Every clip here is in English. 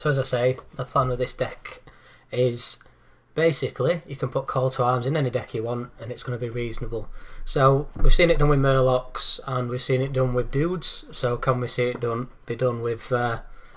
So as I say, the plan with this deck is basically you can put Call to Arms in any deck you want and it's going to be reasonable. So we've seen it done with Murlocs and we've seen it done with dudes, so can we see it be done with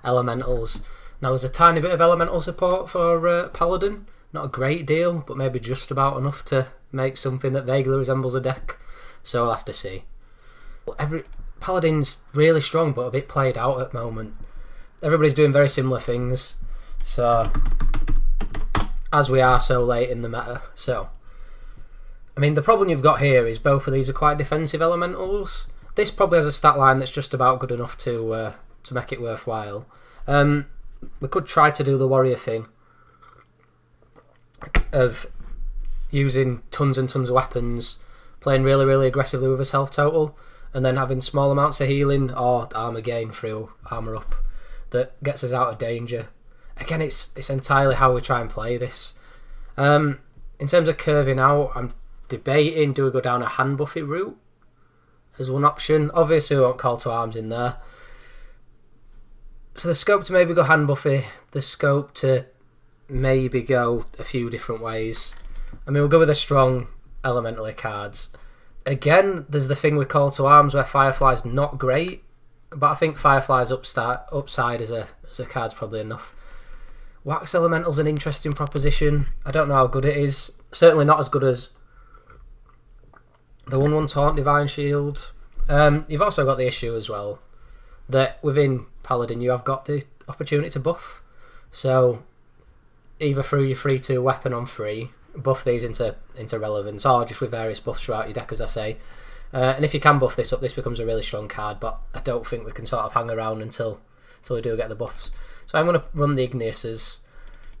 elementals? Now there's a tiny bit of elemental support for Paladin, not a great deal, but maybe just about enough to make something that vaguely resembles a deck, so we'll have to see. Paladin's really strong but a bit played out at the moment. Everybody's doing very similar things, so as we are so late in the meta. So I mean, the problem you've got here is both of these are quite defensive elementals. This probably has a stat line that's just about good enough to make it worthwhile. We could try to do the warrior thing of using tons and tons of weapons, playing really, really aggressively with a self total, and then having small amounts of healing or armor gain through armor up that gets us out of danger. Again, it's entirely how we try and play this. In terms of curving out, I'm debating, do we go down a hand buffy route as one option? Obviously we want Call to Arms in there. So the scope to maybe go hand buffy, the scope to maybe go a few different ways. I mean, we'll go with the strong elementally cards. Again, there's the thing with Call to Arms where Firefly's not great, but I think Firefly's upside as a card's probably enough. Wax Elemental's an interesting proposition. I don't know how good it is. Certainly not as good as the 1/1 Taunt Divine Shield. You've also got the issue as well that within Paladin you have got the opportunity to buff. So either through your 3/2 weapon on free, buff these into relevance, or just with various buffs throughout your deck, as I say. And if you can buff this up, this becomes a really strong card, but I don't think we can sort of hang around until we do get the buffs. So I'm going to run the Igneouses.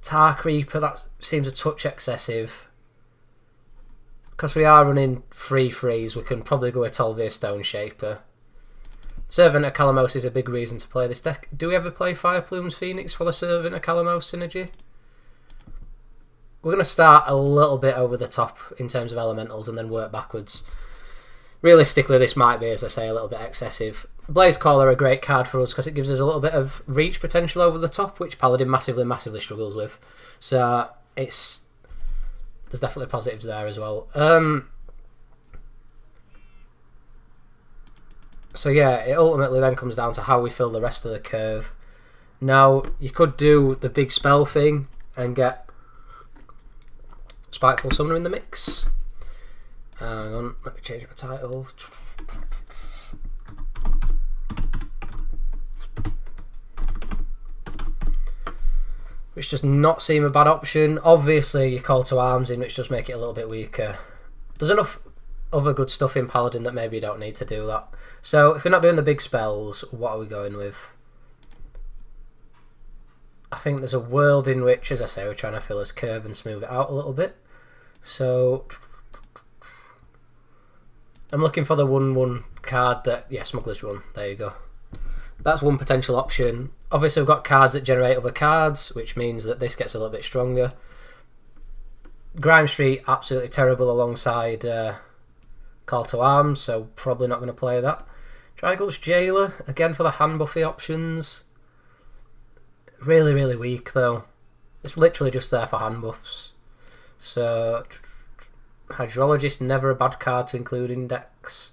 Tark Reaper, that seems a touch excessive. Because we are running 3/3s, we can probably go with Tolvir Stone Shaper. Servant of Kalamos is a big reason to play this deck. Do we ever play Fireplume's Phoenix for the Servant of Kalamos synergy? We're going to start a little bit over the top in terms of elementals and then work backwards. Realistically, this might be, as I say, a little bit excessive. Blaze Caller a great card for us because it gives us a little bit of reach potential over the top, which Paladin massively struggles with. So there's definitely positives there as well. So yeah, it ultimately then comes down to how we fill the rest of the curve. Now, you could do the big spell thing and get Spiteful Summoner in the mix. Hang on, let me change my title. Which does not seem a bad option. Obviously, you Call to Arms in, which does make it a little bit weaker. There's enough other good stuff in Paladin that maybe you don't need to do that. So, if we're not doing the big spells, what are we going with? I think there's a world in which, as I say, we're trying to fill this curve and smooth it out a little bit. So, I'm looking for the 1/1 card that... Yeah, Smuggler's Run. There you go. That's one potential option. Obviously, we've got cards that generate other cards, which means that this gets a little bit stronger. Grime Street, absolutely terrible alongside Call to Arms, so probably not going to play that. Drygulch Jailer, again for the hand buffy options. Really, really weak, though. It's literally just there for hand buffs. So, Hydrologist, never a bad card to include in decks.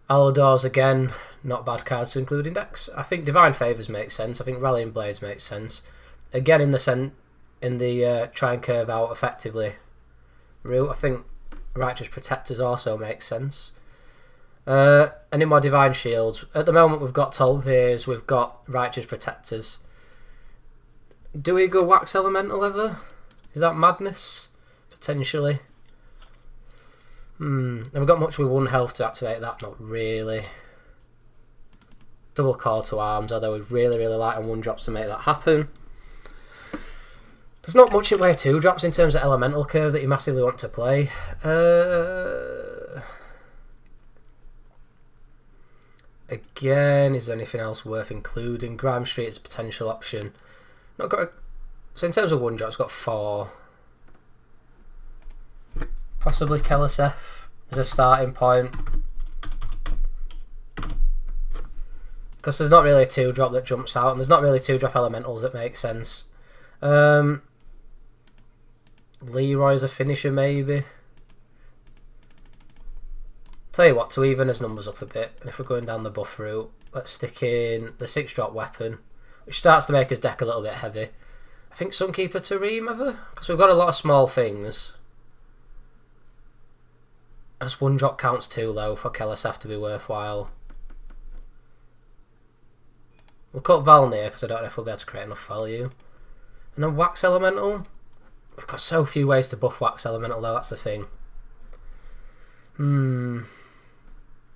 Aladors, again, not bad cards to include in decks. I think Divine Favours makes sense. I think Rallying Blades makes sense. Again, in the try and curve out effectively route, I think Righteous Protectors also makes sense. Any more Divine Shields? At the moment, we've got Tolvirs, we've got Righteous Protectors. Do we go Wax Elemental ever? Is that madness? Potentially. Have we got much with 1 health to activate that? Not really. Double Call to Arms, although we'd really, really like on 1-drops to make that happen. There's not much in way of 2-drops in terms of elemental curve that you massively want to play. Again, is there anything else worth including? Grime Street is a potential option. Not got. So in terms of 1-drops, got 4. Possibly Keleseth as a starting point. Because there's not really a 2-drop that jumps out, and there's not really 2-drop elementals that make sense. Leroy's a finisher, maybe. Tell you what, to even his numbers up a bit, and if we're going down the buff route, let's stick in the 6-drop weapon, which starts to make his deck a little bit heavy. I think Sunkeeper to Ream ever? Because we've got a lot of small things. As 1-drop counts too low for Keleseth to be worthwhile. We'll cut Valnir because I don't know if we'll be able to create enough value. And then Wax Elemental. We've got so few ways to buff Wax Elemental though, that's the thing.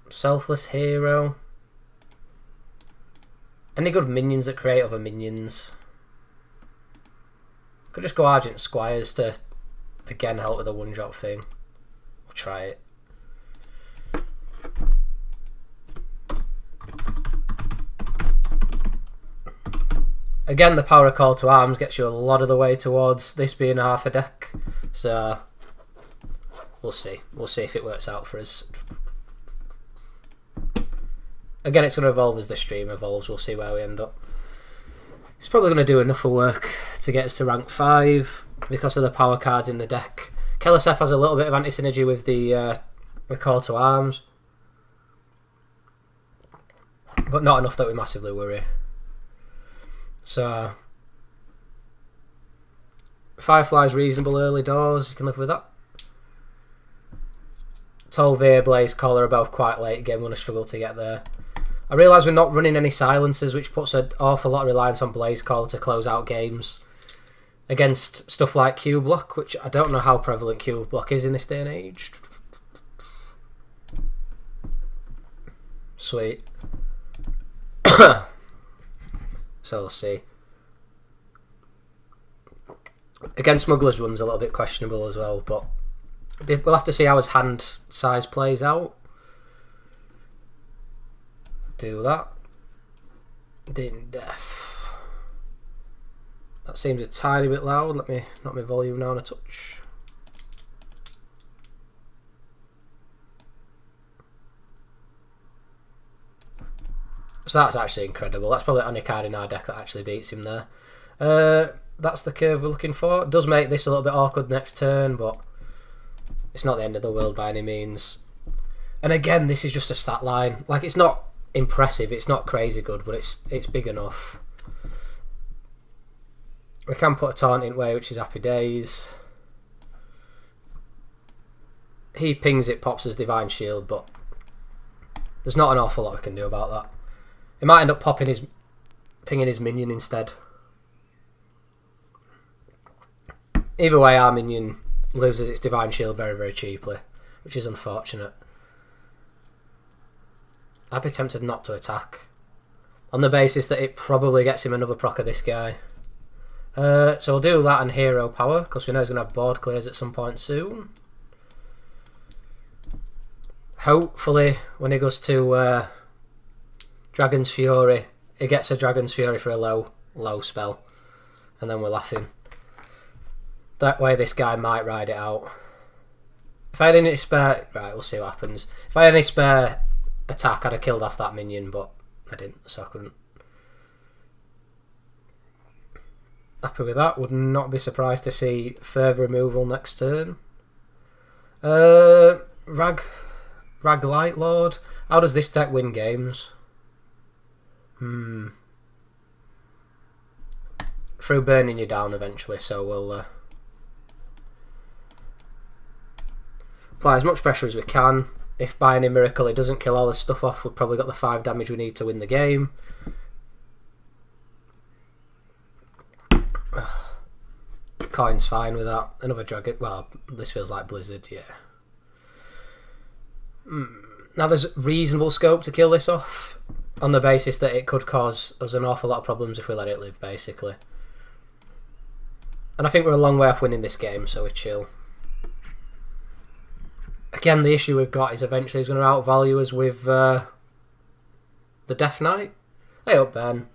Selfless Hero. Any good minions that create other minions? Could just go Argent Squires to, again, help with the 1-drop thing. We'll try it. Again, the power of Call to Arms gets you a lot of the way towards this being half a deck. So, we'll see. We'll see if it works out for us. Again, it's going to evolve as the stream evolves. We'll see where we end up. It's probably going to do enough of work to get us to rank 5 because of the power cards in the deck. Keleseth has a little bit of anti-synergy with the Call to Arms. But not enough that we massively worry. So, Firefly's reasonable early doors, you can live with that. Tolveer, Blaze Caller are both quite late game, we're going to struggle to get there. I realise we're not running any silencers, which puts an awful lot of reliance on Blaze Caller to close out games against stuff like Q Block, which I don't know how prevalent Q Block is in this day and age. Sweet. So we'll see. Again, Smuggler's Run's a little bit questionable as well, but we'll have to see how his hand size plays out. Do that. Didn't def. That seems a tiny bit loud. Let me knock my volume down a touch. So that's actually incredible. That's probably the only card in our deck that actually beats him there. That's the curve we're looking for. It does make this a little bit awkward next turn, but it's not the end of the world by any means. And again, this is just a stat line. Like, it's not impressive, it's not crazy good, but it's big enough. We can put a Taunt in way, which is happy days. He pings it, pops as Divine Shield, but there's not an awful lot we can do about that. He might end up pinging his minion instead. Either way, our minion loses its Divine Shield very, very cheaply, which is unfortunate. I'd be tempted not to attack, on the basis that it probably gets him another proc of this guy. So we'll do that and Hero Power, because we know he's going to have board clears at some point soon. Hopefully, when he goes to Dragon's Fury, he gets a Dragon's Fury for a low spell, and then we're laughing. That way this guy might ride it out. If I had any spare... Right, we'll see what happens. If I had any spare attack, I'd have killed off that minion, but I didn't, so I couldn't. Happy with that. Would not be surprised to see further removal next turn. Rag Light Lord. How does this deck win games? Through burning you down eventually, so we'll apply as much pressure as we can. If by any miracle it doesn't kill all this stuff off, we've probably got the 5 damage we need to win the game. Coin's fine with that. Another dragon. Well, this feels like Blizzard, yeah. Now there's reasonable scope to kill this off, on the basis that it could cause us an awful lot of problems if we let it live, basically. And I think we're a long way off winning this game, so we're chill. Again, the issue we've got is eventually he's going to outvalue us with the Death Knight. Hey up, Ben.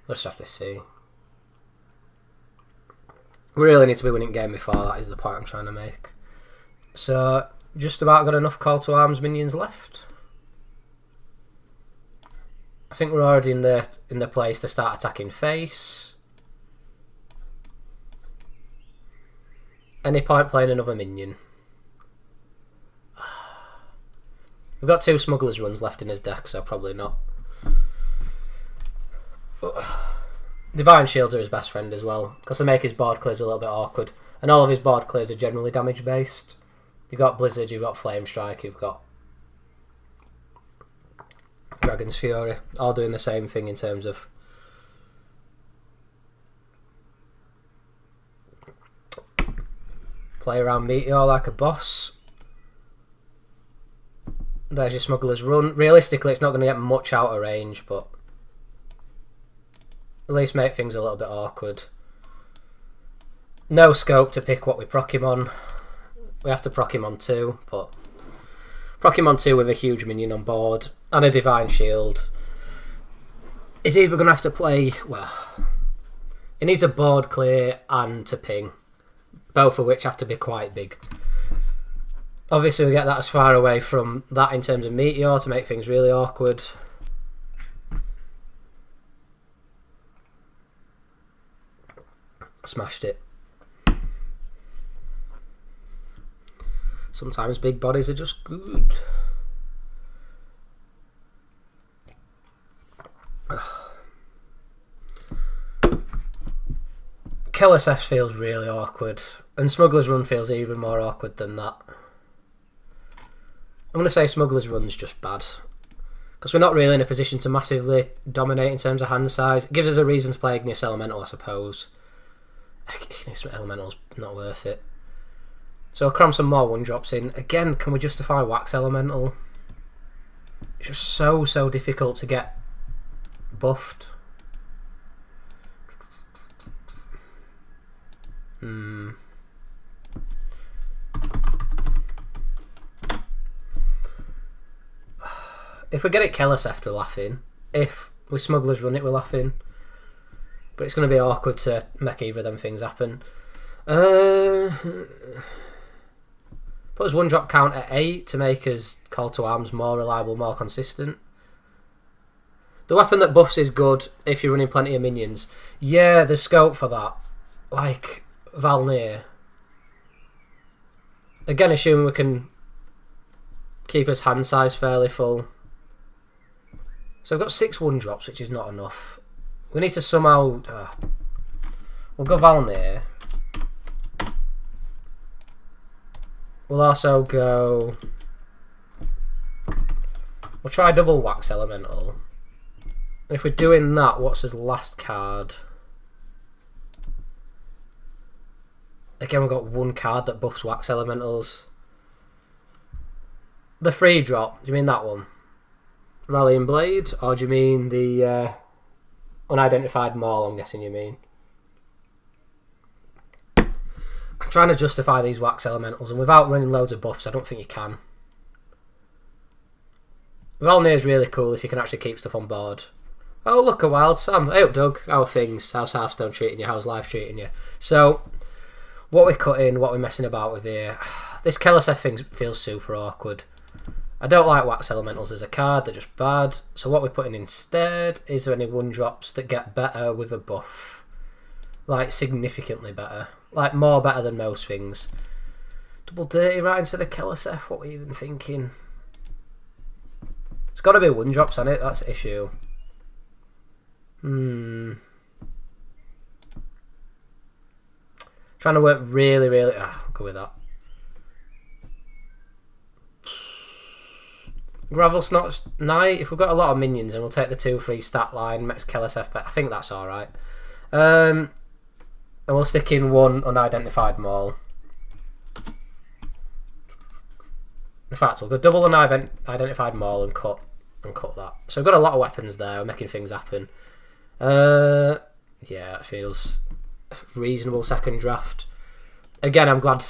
We'll just have to see. We really need to be winning game before that is the point I'm trying to make. So, just about got enough Call to Arms minions left. I think we're already in the place to start attacking face. Any point playing another minion? We've got 2 Smuggler's Runs left in his deck, so probably not. Divine Shields are his best friend as well, because they make his board clears a little bit awkward. And all of his board clears are generally damage based. You've got Blizzard, you've got Flame Strike, you've got Dragon's Fury, all doing the same thing in terms of play around Meteor like a boss. There's your Smuggler's Run. Realistically, it's not going to get much out of range, but at least make things a little bit awkward. No scope to pick what we proc him on. We have to proc him on 2, but proc him on 2 with a huge minion on board and a Divine Shield. He's either going to have to play, well, he needs a board clear and to ping, both of which have to be quite big. Obviously we get that as far away from that in terms of Meteor to make things really awkward. Smashed it. Sometimes big bodies are just good. KLSF feels really awkward, and Smuggler's Run feels even more awkward than that. I'm going to say Smuggler's Run's just bad, because we're not really in a position to massively dominate in terms of hand size. It gives us a reason to play Igneous Elemental, I suppose. Igneous Elemental's not worth it. So I'll cram some more 1-drops in. Again, can we justify Wax Elemental? It's just so difficult to get buffed. If we get it KLSF, we're laughing. If we Smuggler's Run it, we're laughing. But it's going to be awkward to make either of them things happen. Put us 1-drop count at 8 to make us Call to Arms more reliable, more consistent. The weapon that buffs is good if you're running plenty of minions. Yeah, there's scope for that. Like Valnir. Again, assuming we can keep his hand size fairly full. So I've got 6 1-drops, which is not enough. We need to somehow... we'll go Valnir. We'll also go... We'll try double Wax Elemental. And if we're doing that, what's his last card? Again, we've got 1 card that buffs Wax Elementals. The 3-drop, do you mean that one? Rallying Blade? Or do you mean the Unidentified Maul, I'm guessing you mean? I'm trying to justify these Wax Elementals, and without running loads of buffs, I don't think you can. Valnir is really cool if you can actually keep stuff on board. Oh, look, a Wild Sam. Hey up, Doug. How are things? How's Hearthstone treating you? How's life treating you? So, what we're cutting, what we're messing about with here. This KLSF thing feels super awkward. I don't like Wax Elementals as a card, they're just bad. So what we're putting instead, is there any 1-drops that get better with a buff? Like, significantly better. Like, more better than most things. Double Dirty right instead of KLSF, what were we even thinking? It's got to be 1-drops on it, that's the issue. Trying to work really... I'll go with that. Gravel Snot's Knight. If we've got a lot of minions, and we'll take the 2-3 stat line, makes KLSF better. I think that's alright. And we'll stick in 1 Unidentified Maul. In fact, we'll go double Unidentified Maul and cut that. So we've got a lot of weapons there, we're making things happen. Yeah, it feels reasonable second draft. Again, I'm glad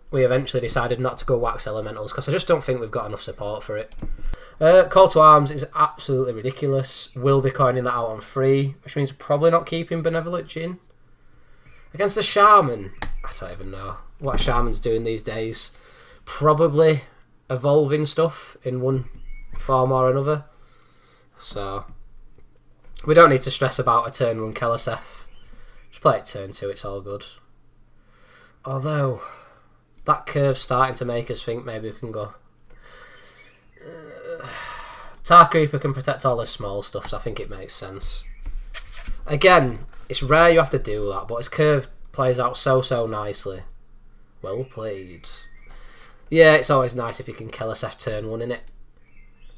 we eventually decided not to go Wax Elementals, because I just don't think we've got enough support for it. Call to Arms is absolutely ridiculous. We'll be coining that out on 3, which means we're probably not keeping Benevolent Djinn. Against the Shaman, I don't even know what a Shaman's doing these days. Probably evolving stuff in one form or another. So, We don't need to stress about a turn 1 Keleseth. Just play it turn 2, it's all good. Although, that curve's starting to make us think maybe we can go... Tar Creeper can protect all the small stuff, so I think it makes sense. Again, it's rare you have to do that, but his curve plays out so nicely. Well played. Yeah, it's always nice if you can Keleseth turn 1, innit?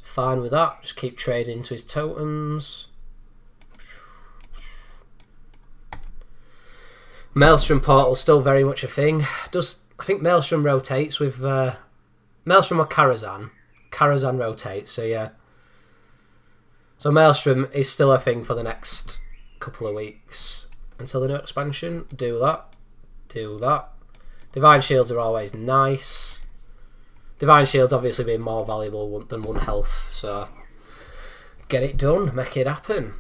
Fine with that. Just keep trading into his totems. Maelstrom Portal still very much a thing. I think Maelstrom rotates with Maelstrom or Karazhan. Karazhan rotates, so yeah. So Maelstrom is still a thing for the next couple of weeks until the new expansion. Do that. Do that. Divine Shields are always nice. Divine Shields obviously being more valuable than 1 health, so get it done, make it happen.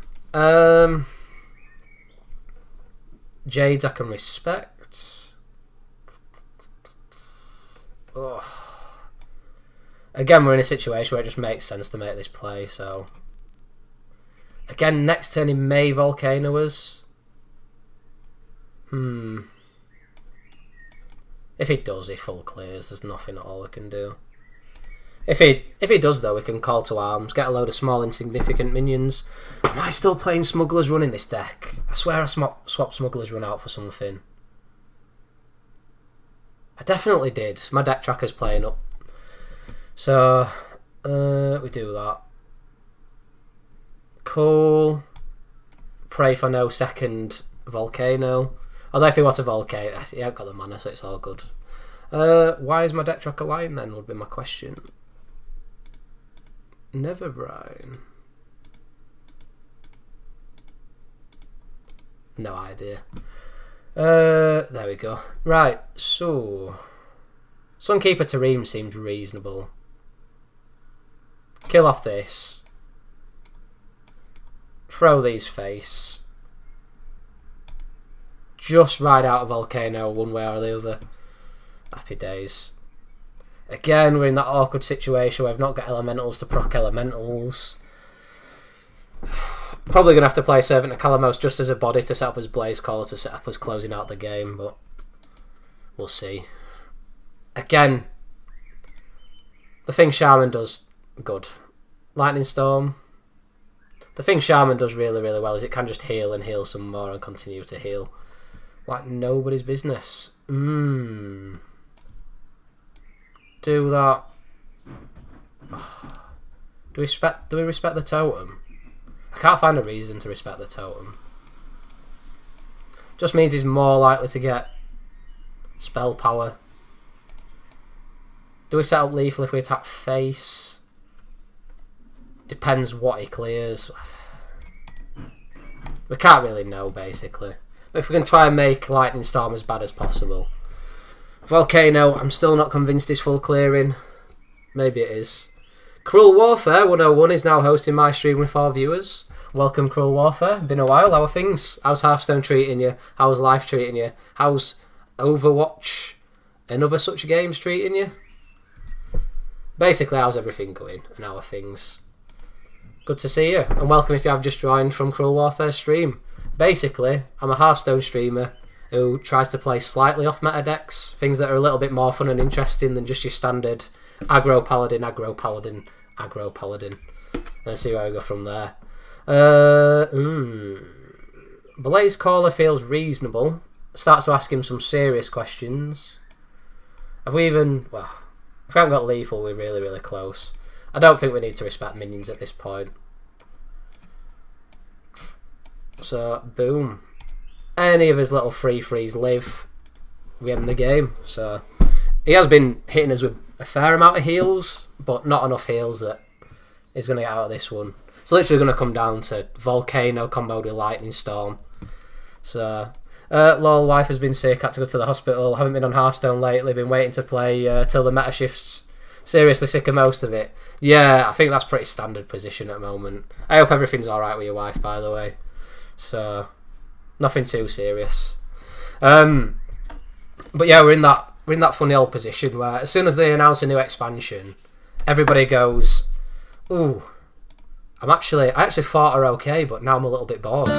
Jades I can respect. Oh. Again, we're in a situation where it just makes sense to make this play, so... Again, next turn he may Volcano us. If he does, he full clears. There's nothing at all we can do. If he does, though, we can call to arms, get a load of small insignificant minions. Am I still playing Smuggler's Run in this deck? I swear I swapped Smuggler's Run out for something. I definitely did. My deck tracker's playing up. So, we do that. Cool. Pray for no second Volcano. Although if he wants a Volcano, he ain't got the mana, so it's all good. Why is my deck tracker lying then, would be my question. Neverbrine. No idea. There we go. Right, so... Sunkeeper Tareem seems reasonable. Kill off this. Throw these face. Just ride out a Volcano one way or the other. Happy days. Again, we're in that awkward situation where we've not got elementals to proc elementals. Probably going to have to play Servant of Kalamos just as a body to set up as Blaze Caller to set up as closing out the game, but we'll see. Again, the thing Shaman does good. Lightning Storm. The thing Shaman does really well is it can just heal and heal some more and continue to heal. Like nobody's business. Do that. Do we respect the totem? I can't find a reason to respect the totem. Just means he's more likely to get spell power. Do we set up lethal if we attack face? Depends what he clears. We can't really know, basically. But if we can try and make Lightning Storm as bad as possible. Volcano, I'm still not convinced he's full clearing. Maybe it is. Cruel Warfare 101 is now hosting my stream with 4 viewers. Welcome, Cruel Warfare. Been a while. How are things? How's Hearthstone treating you? How's life treating you? How's Overwatch and other such games treating you? Basically, how's everything going and how are things? Good to see you. And welcome if you have just joined from Cruel Warfare stream. Basically, I'm a Hearthstone streamer who tries to play slightly off meta decks, things that are a little bit more fun and interesting than just your standard aggro paladin, aggro paladin, aggro paladin. Let's see where we go from there. Blaze Caller feels reasonable. Starts to ask him some serious questions. Have we even... Well, if we haven't got lethal, we're really close. I don't think we need to respect minions at this point. So, boom. Any of his little free frees live, we end the game. So, he has been hitting us with a fair amount of heals, but not enough heals that he's going to get out of this one. It's literally going to come down to Volcano comboed with Lightning Storm. So, lol, wife has been sick, had to go to the hospital, haven't been on Hearthstone lately, been waiting to play till the meta shifts. Seriously sick of most of it. Yeah, I think that's pretty standard position at the moment. I hope everything's alright with your wife, by the way. So, nothing too serious. But yeah, we're in that funny old position where as soon as they announce a new expansion, everybody goes, "Ooh, I actually thought are okay, but now I'm a little bit bored.